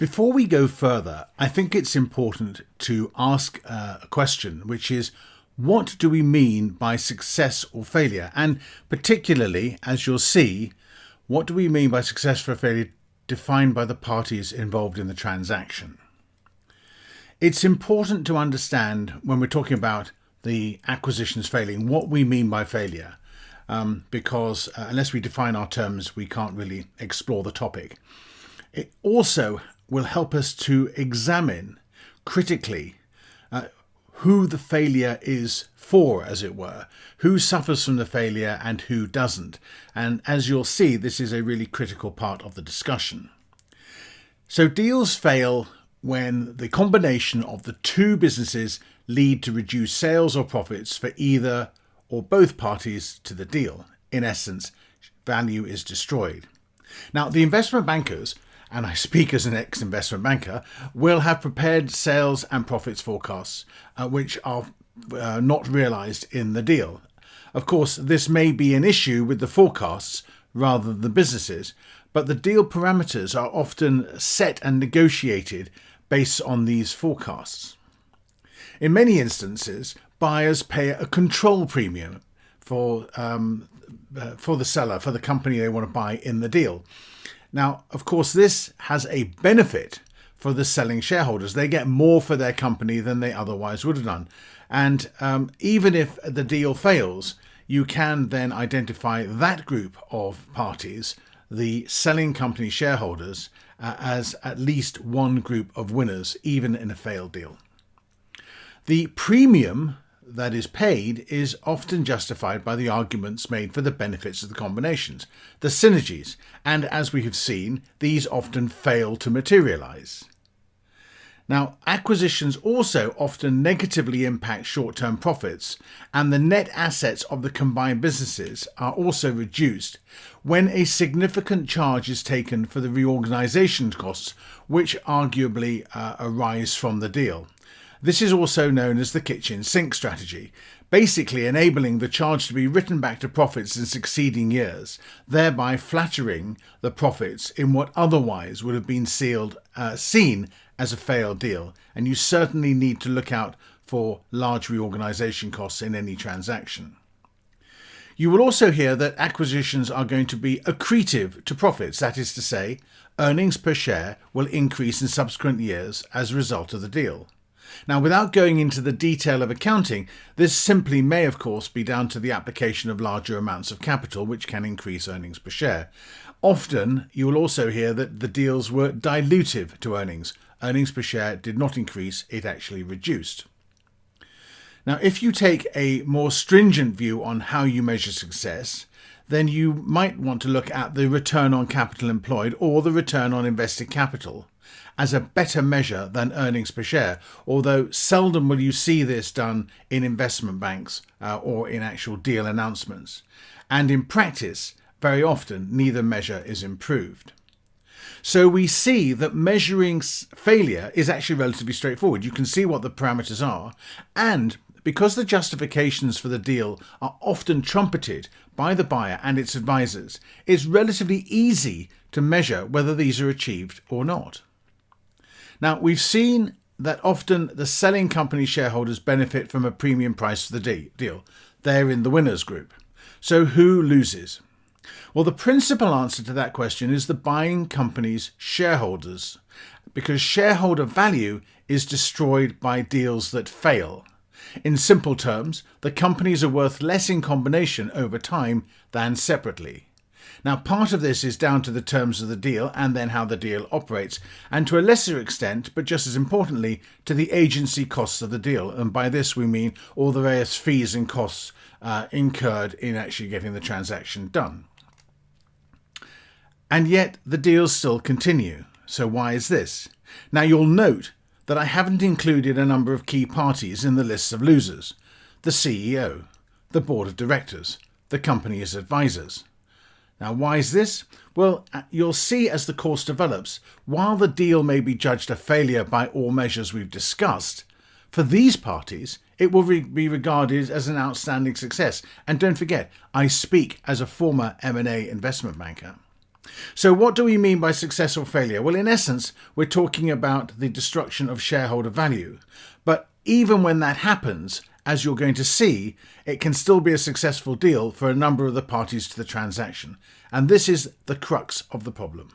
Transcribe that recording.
Before we go further, I think it's important to ask a question, which is, what do we mean by success or failure? And particularly, as you'll see, what do we mean by success or failure defined by the parties involved in the transaction? It's important to understand when we're talking about the acquisitions failing, what we mean by failure, because unless we define our terms, we can't really explore the topic. It also will help us to examine critically who the failure is for, as it were, who suffers from the failure and who doesn't. And as you'll see, this is a really critical part of the discussion. So deals fail when the combination of the two businesses lead to reduced sales or profits for either or both parties to the deal. In essence, value is destroyed. Now, the investment bankers, and I speak as an ex-investment banker, will have prepared sales and profits forecasts, which are not realised in the deal. Of course, this may be an issue with the forecasts rather than the businesses, but the deal parameters are often set and negotiated based on these forecasts. In many instances, buyers pay a control premium for the seller, for the company they want to buy in the deal. Now, of course, this has a benefit for the selling shareholders. They get more for their company than they otherwise would have done. And even if the deal fails, you can then identify that group of parties, the selling company shareholders, as at least one group of winners, even in a failed deal. The premium that is paid is often justified by the arguments made for the benefits of the combinations, the synergies, and as we have seen, these often fail to materialise. Now, acquisitions also often negatively impact short-term profits, and the net assets of the combined businesses are also reduced when a significant charge is taken for the reorganisation costs, which arguably arise from the deal. This is also known as the kitchen sink strategy, basically enabling the charge to be written back to profits in succeeding years, thereby flattering the profits in what otherwise would have been seen as a failed deal. And you certainly need to look out for large reorganisation costs in any transaction. You will also hear that acquisitions are going to be accretive to profits, that is to say, earnings per share will increase in subsequent years as a result of the deal. Now, without going into the detail of accounting, this simply may, of course, be down to the application of larger amounts of capital, which can increase earnings per share. Often, you will also hear that the deals were dilutive to earnings. Earnings per share did not increase, it actually reduced. Now, if you take a more stringent view on how you measure success, then you might want to look at the return on capital employed or the return on invested capital as a better measure than earnings per share, although seldom will you see this done in investment banks or in actual deal announcements. And in practice, very often, neither measure is improved. So we see that measuring failure is actually relatively straightforward. You can see what the parameters are, and because the justifications for the deal are often trumpeted by the buyer and its advisors, it's relatively easy to measure whether these are achieved or not. Now, we've seen that often the selling company shareholders benefit from a premium price for the deal. They're in the winners group. So who loses? Well, the principal answer to that question is the buying company's shareholders, because shareholder value is destroyed by deals that fail. In simple terms, the companies are worth less in combination over time than separately. Now, part of this is down to the terms of the deal and then how the deal operates, and to a lesser extent, but just as importantly, to the agency costs of the deal. And by this we mean all the various fees and costs incurred in actually getting the transaction done. And yet the deals still continue. So why is this? Now, you'll note that I haven't included a number of key parties in the lists of losers: the CEO, the board of directors, the company's advisors. Now, why is this? Well, you'll see as the course develops, while the deal may be judged a failure by all measures we've discussed, for these parties, it will be regarded as an outstanding success. And don't forget, I speak as a former M&A investment banker. So what do we mean by success or failure? Well, in essence, we're talking about the destruction of shareholder value. But even when that happens, as you're going to see, it can still be a successful deal for a number of the parties to the transaction. And this is the crux of the problem.